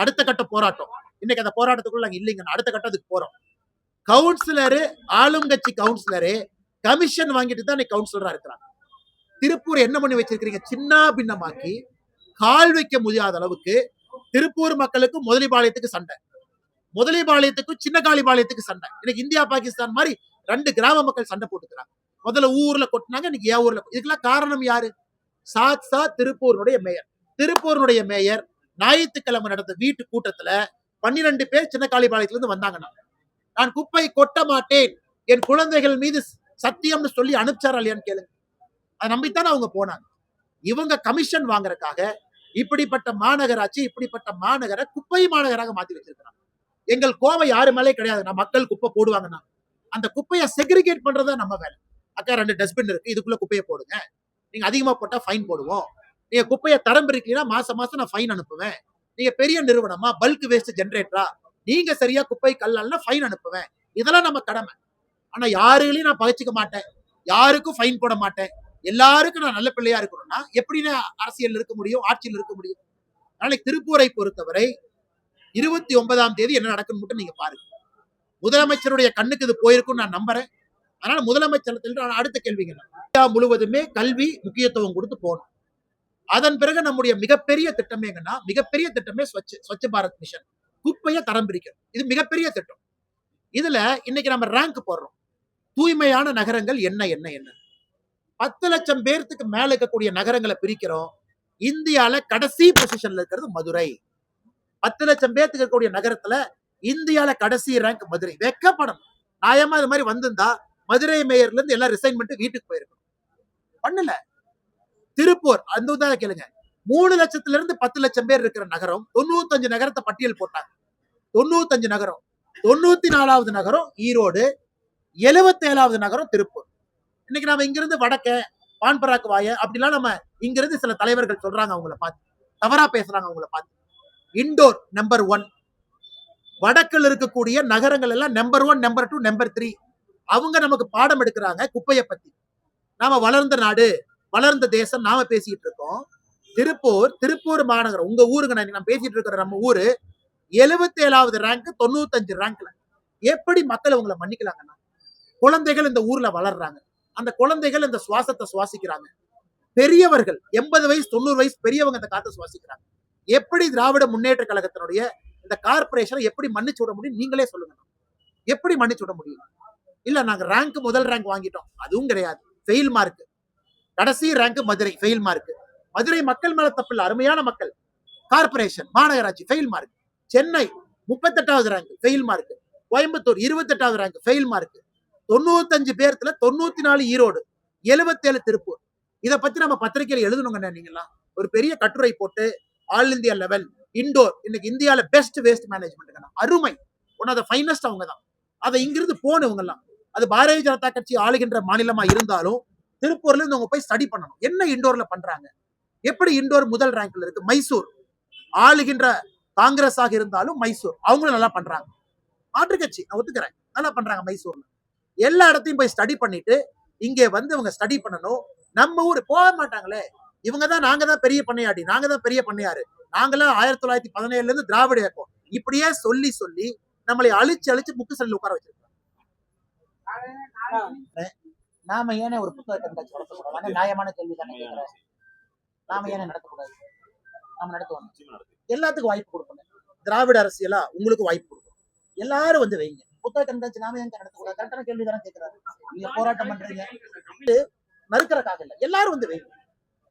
அடுத்த கட்ட போராட்டம். இன்னைக்கு அந்த போராட்டத்துக்குள்ள நாங்க இல்லைங்க, அடுத்த கட்டத்துக்கு போறோம். கவுன்சிலரு, ஆளுங்கட்சி கவுன்சிலரு கமிஷன் வாங்கிட்டு தான் கவுன்சிலரா இருக்கிறாங்க. திருப்பூர் என்ன பண்ணி வச்சிருக்கீங்க? சின்ன பின்னமாக்கி கால் வைக்க முடியாத அளவுக்கு திருப்பூர் மக்களுக்கு முதலிபாளையத்துக்கு சண்டை, முதலிபாளையத்துக்கும் சின்ன காளிபாளையத்துக்கு சண்டை. இன்னைக்கு இந்தியா பாகிஸ்தான் மாதிரி 2 கிராம மக்கள் சண்டை போட்டுக்கிறாங்க. முதல்ல ஊர்ல கொட்டினாங்க, இன்னைக்கு என் ஊர்ல. இதுக்கெல்லாம் காரணம் யாரு? சாட்சா திருப்பூருடைய மேயர். திருப்பூருடைய மேயர் ஞாயிற்றுக்கிழமை நடந்த வீட்டு கூட்டத்துல 12 பேர் சின்ன காளிபாளையத்துல இருந்து வந்தாங்கன்னா, நான் குப்பை கொட்ட மாட்டேன், என் குழந்தைகள் மீது சத்தியம்னு சொல்லி அனுப்பிச்சாரா இல்லையான்னு கேளுங்க. அதை நம்பித்தானே அவங்க போனாங்க. இவங்க கமிஷன் வாங்குறதுக்காக இப்படிப்பட்ட மாநகராட்சி, இப்படிப்பட்ட மாநகர குப்பை மாநகராக மாத்தி வச்சிருக்கிறாங்க. எங்கள் கோவை யாரு மேலே கிடையாது. நான் மக்கள் குப்பை போடுவாங்கன்னா அந்த குப்பையை செக்ரிகேட் பண்றதா நம்ம வேலை. அக்கா 2 டஸ்ட்பின் இருக்கு, இதுக்குள்ள குப்பையை போடுங்க, நீங்க அதிகமா போட்டா ஃபைன் போடுவோம், நீங்க குப்பையை தரம் பிரிக்கலனா மாசம் நான் ஃபைன் அனுப்புவேன், நீங்க பெரிய நிறுவனமா பல்க் வேஸ்ட் ஜெனரேட்டரா நீங்க சரியா குப்பை கல்லால்னா ஃபைன் அனுப்புவேன். இதெல்லாம் நம்ம கடமை. ஆனா யாருகளையும் நான் பகைச்சிக்க மாட்டேன், யாருக்கும் ஃபைன் போட மாட்டேன், எல்லாருக்கும் நான் நல்ல பிள்ளையா இருக்கணும்னா எப்படி அரசியல் இருக்க முடியும், ஆட்சியில் இருக்க முடியும்? நாளைக்கு திருப்பூரை பொறுத்தவரை 29ஆம் தேதி என்ன நடக்குன்னு மட்டும் நீங்க பாருங்க. முதலமைச்சருடைய கண்ணுக்கு இது போயிருக்கும் நான் நம்புறேன். அதனால முதலமைச்சர் அடுத்த கேள்விங்க, இந்தியா முழுவதுமே கல்வி முக்கியத்துவம் கொடுத்து போகணும். அதன் பிறகு நம்முடைய மிகப்பெரிய திட்டமே என்னன்னா, மிகப்பெரிய திட்டமே ஸ்வச்ச பாரத் மிஷன், குப்பையை தரம் பிரிக்கணும். இது மிகப்பெரிய திட்டம். இதுல இன்னைக்கு நம்ம ரேங்க் போடுறோம். தூய்மையான நகரங்கள் என்ன என்ன என்ன 10 லட்சம் பேருக்கு மேல இருக்கக்கூடிய நகரங்களை பிரிக்கிறோம். இந்தியால கடைசி பொசிஷன்ல இருக்கிறது மதுரை. 10 லட்சம் பேருக்கு இருக்கக்கூடிய நகரத்துல இந்தியால கடைசி ரேங்க் மதுரை. வெக்கப்படணும். நியாயமா இது மாதிரி வந்திருந்தா மதுரை மேயர்ல இருந்து எல்லாம் ரிசைன் பண்ணிட்டு வீட்டுக்கு போயிருக்கணும். பண்ணல. திருப்பூர் அந்த கேளுங்க, 3 லட்சத்துல இருந்து 10 லட்சம் பேர் இருக்கிற நகரம் 95 நகரத்தை பட்டியல் போட்டாங்க. 95 நகரம். 94வது நகரம் ஈரோடு, 77வது நகரம் திருப்பூர். இன்னைக்கு நாம இங்கிருந்து வடக்க பான்பராக்கு வாய அப்படிலாம் நம்ம இங்கிருந்து சில தலைவர்கள் சொல்றாங்க, அவங்கள பார்த்து தவறா பேசுறாங்க, அவங்கள பார்த்து. இண்டோர் நம்பர் 1, வடக்கில் இருக்கக்கூடிய நகரங்கள் எல்லாம் நம்பர் 1, நம்பர் 2, நம்பர் 3. அவங்க நமக்கு பாடம் எடுக்கிறாங்க குப்பையை பத்தி. நாம வளர்ந்த நாடு, வளர்ந்த தேசம் நாம பேசிட்டு இருக்கோம். திருப்பூர் மாநகரம் உங்க ஊருக்கு நான் பேசிட்டு இருக்கிற நம்ம ஊரு 77வது ரேங்க், 95 ரேங்க்ல. எப்படி மக்கள் உங்களை மன்னிக்கலாங்கன்னா, குழந்தைகள் இந்த ஊர்ல வளர்றாங்க, அந்த குழந்தைகள் இந்த சுவாசத்தை சுவாசிக்கிறாங்க. பெரியவர்கள் 80 வயசு 90 வயசு பெரியவங்க இந்த காத்தை சுவாசிக்கிறாங்க. எப்படி திராவிட முன்னேற்ற கழகத்தினுடைய இந்த கார்பரேஷனை எப்படி மன்னிச்சு விட முடியும்? நீங்களே சொல்லுங்க. எப்படி மன்னிச்சு விட முடியும்? இல்ல நாங்க ரேங்க் முதல் ரேங்க் வாங்கிட்டோம், அதுவும் கிடையாது, ஃபெயில் மார்க். கடைசி rank Madurai, fail mark. Madurai மக்கள் மேல தப்பில்ல, அருமையான மக்கள். கார்பரேஷன் மாநகராட்சி ஃபெயில் மார்க். சென்னை 38வது ரேங்க், ஃபெயில் மார்க். கோயம்புத்தூர் 28வது ரேங்க், ஃபெயில் மார்க். 95 பேர்த்துல 94 ஈரோடு, 77 திருப்பூர். இதை பத்தி நம்ம பத்திரிகையில எழுதணுங்க. நீங்களா ஒரு பெரிய கட்டுரை போட்டு ஆல் இந்தியா லெவல் இண்டோர், இன்னைக்கு இந்தியால பெஸ்ட் வேஸ்ட் மேனேஜ்மெண்ட் அருமை, ஒன் ஆஃப் த ஃபைனஸ்ட் அவங்க தான். அதை இங்கிருந்து போனவங்க எல்லாம், அது பாரதிய ஜனதா கட்சி ஆளுகின்ற மாநிலமா இருந்தாலும் திருப்பூர்ல இருந்து அவங்க போய் ஸ்டடி பண்ணணும், என்ன இண்டோர்ல பண்றாங்க, எப்படி இண்டோர் முதல் ரேங்க்ல இருக்கு. மைசூர் ஆளுகின்ற காங்கிரஸ் ஆக இருந்தாலும் மைசூர் அவங்களும் நல்லா பண்றாங்க. மாற்று கட்சி நான் ஒத்துக்கிறேன், நல்லா பண்றாங்க மைசூர்ல. எல்லா இடத்தையும் போய் ஸ்டடி பண்ணிட்டு இங்கே வந்து இவங்க ஸ்டடி பண்ணணும். நம்ம ஊர் போக மாட்டாங்களே. நாங்க தான் பெரிய பண்ணையாடி, நாங்க தான் பெரிய பண்ணையாரு, நாங்களாம் 1917 இருந்து திராவிட இயக்கம், இப்படியே சொல்லி சொல்லி நம்மளை அழிச்சு அழிச்சு முக்கு சல்லில் உட்கார வச்சிருக்காங்க. நாம ஏனே ஒரு புத்தக கண்காட்சி நடத்தக்கூடாது? நியாயமான கேள்வி தானே கேட்கிறேன். நாம ஏனே நடத்தக்கூடாது? நாம நடத்துவோம். எல்லாத்துக்கும் வாய்ப்பு கொடுக்கணும். திராவிட அரசியலா உங்களுக்கு வாய்ப்பு கொடுக்கணும். எல்லாரும் வந்து வைங்க புத்தக கண்காட்சி. நாம ஏன் நடத்தக்கூடாது? கரெக்டான கேள்வி தானே கேட்கிறாரு. நீங்க போராட்டம் பண்றீங்க, மறுக்கிறக்காக இல்ல, எல்லாரும் வந்து வைங்க,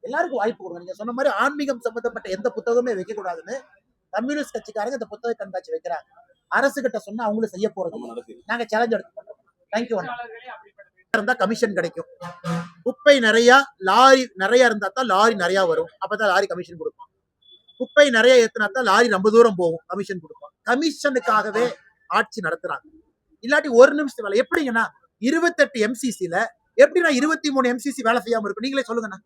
எல்லாருக்கும் வாய்ப்பு கொடுங்க. நீங்க சொன்ன மாதிரி ஆன்மீகம் சம்பந்தப்பட்ட எந்த புத்தகமே வைக்க கூடாதுன்னு கம்யூனிஸ்ட் கட்சிக்காரங்க இந்த புத்தக கண்காட்சி வைக்கிறாங்க. அரசு கிட்ட சொன்னா அவங்களும் செய்ய போறது. நாங்க சேலஞ்ச் எடுத்து பண்றோம். தேங்க்யூ. இருந்தா கமிஷன் கிடைக்கும். குப்பை நிறைய லாரி நிறைய இருந்தா தான் லாரி நிறைய வரும், அப்பதான் லாரி கமிஷன் கொடுப்பான். குப்பை நிறைய ஏத்தினா தான் லாரி ரொம்ப தூரம் போகும், கமிஷன் கொடுப்பான். கமிஷனுக்காகவே ஆட்சி நடத்துறாங்க. இல்லாட்டி ஒரு நிமிஷம் வேலை எப்படிங்கன்னா 28 MCCல எப்படின்னா 23 MCC வேலை செய்யாம இருக்கும்? நீங்களே சொல்லுங்கண்ணா.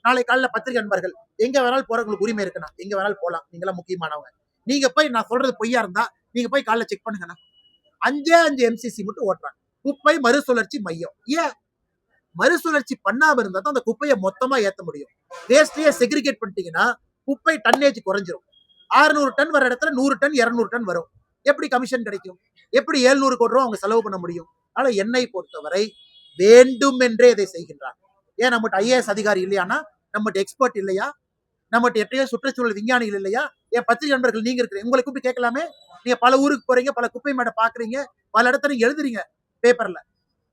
நாளை காலையில பத்திரிகை நண்பர்கள் எங்க வேணாலும் போறவங்களுக்கு உரிமை இருக்குண்ணா, எங்க வேணாலும் போலாம், நீங்களாம் முக்கியமானவங்க. நீங்க போய் நான் சொல்றது பொய்யா இருந்தா நீங்க போய் காலைல செக் பண்ணுங்கண்ணா. 5 MCC மட்டும் ஓட்டுறாங்க. குப்பை மறுசுழற்சி மையம். ஏன் மறுசுழற்சி பண்ணாம இருந்தா தான் அந்த குப்பையை மொத்தமா ஏத்த முடியும். வேஸ்ட்லயே செக்ரிகேட் பண்ணிட்டீங்கன்னா குப்பை டன்னேஜ் குறைஞ்சிரும். 600 டன் வர இடத்துல 100 டன் 200 டன் வரும். எப்படி கமிஷன் கிடைக்கும்? எப்படி 700 கோடி ரூபாய் அவங்க செலவு பண்ண முடியும்? அதனால என்னை பொறுத்தவரை வேண்டும் என்றே இதை செய்கின்றார். ஏன் நம்மகிட்ட IAS அதிகாரி இல்லையானா? நம்மகிட்ட எக்ஸ்பர்ட் இல்லையா? நம்மகிட்ட எட்டையோ சுற்றுச்சூழல் விஞ்ஞானிகள் இல்லையா? என் பத்திரிகை நண்பர்கள் நீங்க இருக்கிறீங்க, உங்களை கூப்பிட்டு கேட்கலாமே. நீங்க பல ஊருக்கு போறீங்க, பல குப்பை மேடை பாக்குறீங்க, பல இடத்துல நீங்க எழுதுறீங்க பேப்பர்ல.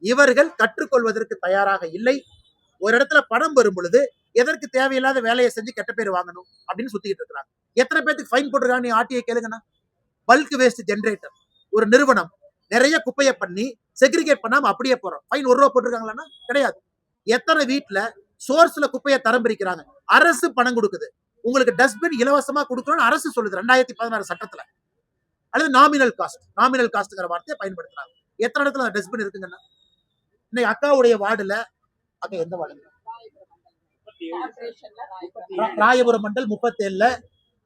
இவர்கள் கற்றுக்கொள்வதற்கு தயாராக இல்லை. ஒரு இடத்துல பணம் வரும் பொழுது எதற்கு தேவையில்லாத வேலையை செஞ்சு கெட்ட பேர் வாங்கணும் அப்படின்னு சுத்திட்டு இருக்காங்க. எத்தனை பேருக்கு ஃபைன் போட்டுருக்காங்க? நீ ஆர்டிஐ கேளுங்கண்ணா. பல்க் வேஸ்ட் ஜெனரேட்டர் ஒரு நிறுவனம் நிறைய குப்பையை பண்ணி செக்ரிகேட் பண்ணாம அப்படியே போறோம். ஃபைன் 1 ரூபா போட்டிருக்காங்களா? கிடையாது. எத்தனை வீட்டுல சோர்ஸ்ல குப்பையை தரம் பிரிக்கிறாங்க? அரசு பணம் கொடுக்குது. உங்களுக்கு டஸ்ட்பின் இலவசமா கொடுக்கணும்னு அரசு சொல்லுது 2016 சட்டத்துல. அல்லது நாமினல் காஸ்ட்ங்கிற வார்த்தையை பயன்படுத்துறாங்க. எத்தனை இடத்துல டஸ்ட்பின் இருக்குங்கன்னா? இன்னைக்கு அக்காவுடைய வார்டுல, அக்கா எந்த வார்டு? ராயபுரம் மண்டல் 37ல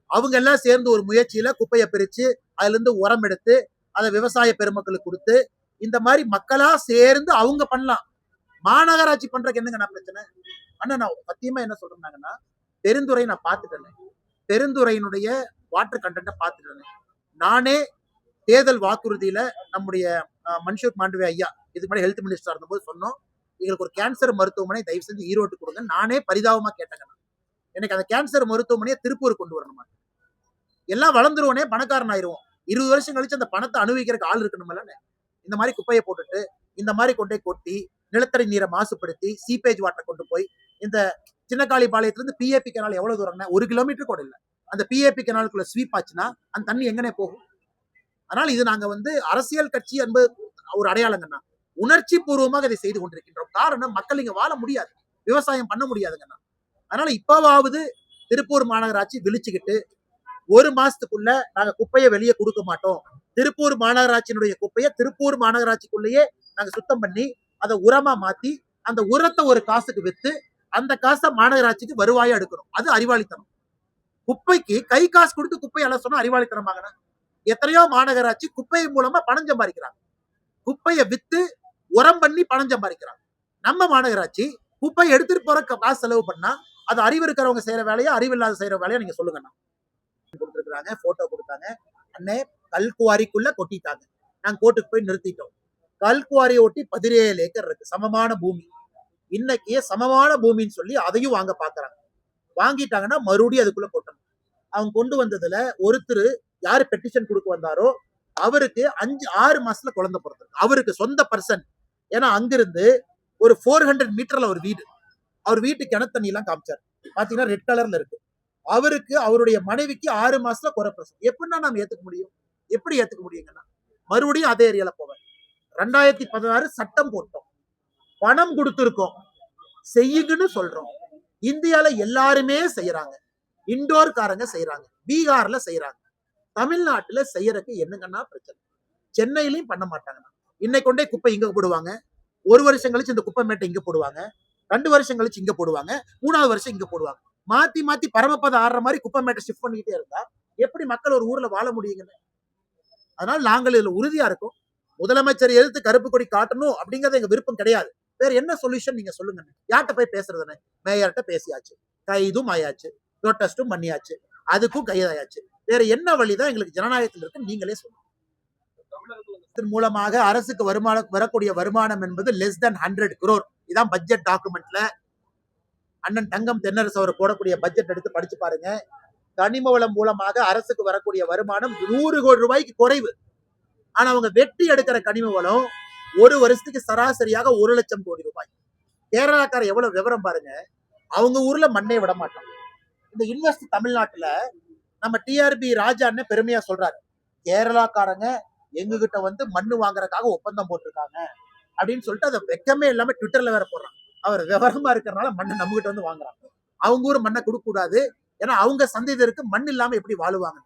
அவங்க எல்லாம் சேர்ந்து ஒரு முயற்சியில குப்பையை பிரிச்சு அதுல இருந்து உரம் எடுத்து அதை விவசாய பெருமக்களுக்கு கொடுத்து இந்த மாதிரி மக்களா சேர்ந்து அவங்க பண்ணலாம். மாநகராட்சி பண்றதுக்கு என்னங்க பிரச்சனை? ஆனா நான் சத்தியமா என்ன சொல்றேன்னாங்கன்னா, பெருந்துறை நான் பார்த்துட்டேன். பெருந்துறையினுடைய வாட்டர் கண்டென்ட்டை பார்த்துட்டேன். நானே தேர்தல் வாக்குறுதியில நம்முடைய மன்சுக் மாண்டவியா ஐயா இதுக்கு முன்னாடி ஹெல்த் மினிஸ்டர் இருந்தபோது சொன்னோம், எங்களுக்கு ஒரு கேன்சர் மருத்துவமனை தயவு செஞ்சு ஈரோட்டு கொடுங்க. நானே பரிதாபமா கேட்டேங்க. எனக்கு அந்த கேன்சர் மருத்துவமனையை திருப்பூர் கொண்டு வரணுமா? எல்லாம் வளர்ந்துருவோனே, பணக்காரன் ஆயிருவோம். 20 வருஷம் கழிச்சு அந்த பணத்தை அனுபவிக்கிறதுக்கு ஆள் இருக்கணும்ல. இந்த மாதிரி குப்பையை போட்டுட்டு இந்த மாதிரி கொண்டே கொட்டி நிலத்தடி நீரை மாசுபடுத்தி சீப்பேஜ் வாட்டர் கொண்டு போய் இந்த சின்னக்காளிபாளையத்திலிருந்து PAP கனால் எவ்வளவு தூரம்? 1 கிலோமீட்டர் கூட இல்லை. அந்த PAP கனாலுக்குள்ள ஸ்வீப் ஆச்சுன்னா அந்த தண்ணி எங்கனே போகும்? அதனால இது நாங்க வந்து அரசியல் கட்சி என்பது ஒரு அடையாளங்கண்ணா. உணர்ச்சி பூர்வமாக இதை செய்து கொண்டிருக்கின்றோம். காரணம், மக்கள் இங்க வாழ முடியாது, விவசாயம் பண்ண முடியாதுங்கண்ணா. அதனால இப்பவாவது திருப்பூர் மாநகராட்சி விழிச்சுக்கிட்டு 1 மாசத்துக்குள்ள நாங்க குப்பையை வெளியே கொடுக்க மாட்டோம், திருப்பூர் மாநகராட்சியினுடைய குப்பையை திருப்பூர் மாநகராட்சிக்குள்ளேயே நாங்க சுத்தம் பண்ணி அதை உரமா மாத்தி அந்த உரத்தை ஒரு காசுக்கு வித்து அந்த காசை மாநகராட்சிக்கு வருவாயா எடுக்கணும். அது அறிவாளித்தனம். குப்பைக்கு கை காசு கொடுத்து குப்பை அல சொன்னா அறிவாளித்தனமாகனா? எத்தனையோ மாநகராட்சி குப்பை மூலமா பணம் சம்பாதிக்கிறாங்க. குப்பையை வித்து உரம் பண்ணி பணம் சம்பாதிக்கிறாங்க. நம்ம மாநகராட்சி குப்பை எடுத்துட்டு போற காசு செலவு பண்ணா அது அறிவு இருக்கிறவங்க செய்யற வேலையா அறிவில்லாத செய்யற வேலையா? நீங்க சொல்லுங்கண்ணா. கொடுத்துருக்காங்க, போட்டோ கொடுத்தாங்க. அண்ணே கல்குவாரிக்குள்ள கொட்டிட்டாங்க. நாங்க கோர்ட்டுக்கு போய் நிறுத்திட்டோம். கல்குவாரியை ஒட்டி 17 ஏக்கர் இருக்கு, சமமான பூமி. இன்னைக்கு சமமான பூமின்னு சொல்லி அதையும் வாங்க பாக்குறாங்க. வாங்கிட்டாங்கன்னா மறுபடியும் அதுக்குள்ள கொட்டணும். அவங்க கொண்டு வந்ததுல ஒருத்தர் யாரு பெட்டிஷன் கொடுக்க வந்தாரோ அவருக்கு 5-6 மாசத்துல குழந்தை பிறந்திருக்கு. அவருக்கு சொந்த பர்சன். ஏன்னா அங்கிருந்து ஒரு 400 மீட்டர்ல ஒரு வீடு. அவர் வீட்டு கிணத்து தண்ணி எல்லாம் காமிச்சார். பாத்தீங்கன்னா ரெட் கலர்ல இருக்கு. அவருக்கு அவருடைய மனைவிக்கு 6 மாசத்துல குறைப்பிரசவம். எப்படின்னா நாம ஏத்துக்க முடியும்? எப்படி ஏத்துக்க முடியுங்கன்னா மறுபடியும் அதே ஏரியால போவேன். 2016 சட்டம் போட்டோம், பணம் கொடுத்திருக்கோம், செய்யுங்கன்னு சொல்றோம். இந்தியால எல்லாருமே செய்யறாங்க. இண்டோர் காரங்க செய்யறாங்க, பீகார்ல செய்யறாங்க, தமிழ்நாட்டுல செய்யறதுக்கு என்னங்கன்னா பிரச்சனை? சென்னையிலயும் பண்ண மாட்டாங்க. இன்னைக்கு கொண்டே குப்பை இங்க போடுவாங்க, 1 வருஷம் கழிச்சு இந்த குப்பை மேட்டை இங்க போடுவாங்க, 2 வருஷம் கழிச்சு இங்க போடுவாங்க, 3வது வருஷம் இங்க போடுவாங்க. மாத்தி மாத்தி பரமபதம் ஆடுற மாதிரி குப்பை மேட்டை ஷிஃப்ட் பண்ணிக்கிட்டே இருந்தா எப்படி மக்கள் ஒரு ஊர்ல வாழ முடியுங்க? அதனால நாங்கள் இதுல உறுதியா இருக்கோம். முதலமைச்சர் எதிர்த்து கருப்பு கொடி காட்டணும் அப்படிங்கறது எங்க விருப்பம் கிடையாது. வேற என்ன சொல்யூஷன் நீங்க சொல்லுங்க. யார்கிட்ட போய் பேசுறதுன்னு? மேயர்கிட்ட பேசியாச்சு, கைதும் ஆயாச்சு, ப்ரொட்டஸ்டும் பண்ணியாச்சு, அதுக்கும் கைதாயாச்சு. வேற என்ன வழிதான் எங்களுக்கு ஜனநாயகத்தில் இருக்கு நீங்களே சொல்லுங்க. இதன் மூலமாக அரசுக்கு வரக்கூடிய வருமானம் என்பது less than 100 crore. இதான் பட்ஜெட் டாக்குமெண்ட்ல அண்ணன் தங்கம் தென்னரசு அவர் போடக்கூடிய பட்ஜெட் எடுத்து படிச்சு பாருங்க. கனிம வளம் மூலமாக அரசுக்கு வரக்கூடிய வருமானம் 100 கோடி ரூபாய்க்கு குறைவு. ஆனா அவங்க வெட்டி எடுக்கிற கனிம வளம் ஒரு வருஷத்துக்கு சராசரியாக 1 லட்சம் கோடி ரூபாய். கேரளாக்கார எவ்வளவு விவரம் பாருங்க. அவங்க ஊர்ல மண்ணே விட மாட்டாங்க. இந்த இன்வெஸ்ட் தமிழ்நாட்டுல நம்ம டிஆர்பி ராஜா அண்ணன் பெருமையா சொல்றாரு, கேரளாக்காரங்க எங்க கிட்ட வந்து மண்ணு வாங்குறதுக்காக ஒப்பந்தம் போட்டிருக்காங்க அப்படின்னு சொல்லிட்டு அதை வெக்கமே இல்லாம ட்விட்டர்ல வேற போடுறாங்க. அவர் விவரமா இருக்கிறனால மண்ணை நம்ம கிட்ட வந்து வாங்குறாங்க. அவங்க ஊர் மண்ணை கொடுக்க கூடாது, ஏன்னா அவங்க சந்ததியருக்கு மண் இல்லாம எப்படி வாழுவாங்க.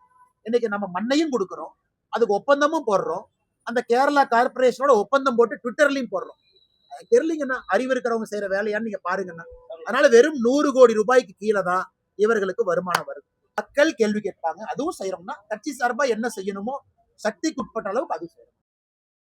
இன்னைக்கு நம்ம மண்ணையும் கொடுக்கிறோம், அதுக்கு ஒப்பந்தமும் போடுறோம், அந்த கேரளா கார்பரேஷனோட ஒப்பந்தம் போட்டு ட்விட்டர்லயும் போடுறோம். தெரியலீங்கன்னா அறிவு இருக்கிறவங்க செய்யற வேலையான்னு நீங்க பாருங்கன்னா. அதனால வெறும் 100 கோடி ரூபாய்க்கு கீழே தான் இவர்களுக்கு வருமானம் வருது. மக்கள் கேள்வி கேட்பாங்க. அதுவும் செய்யறோம்னா கட்சி சார்பா என்ன செய்யணுமோ சக்திக்கு உட்பட்ட அளவுக்கு அது செய்யணும்.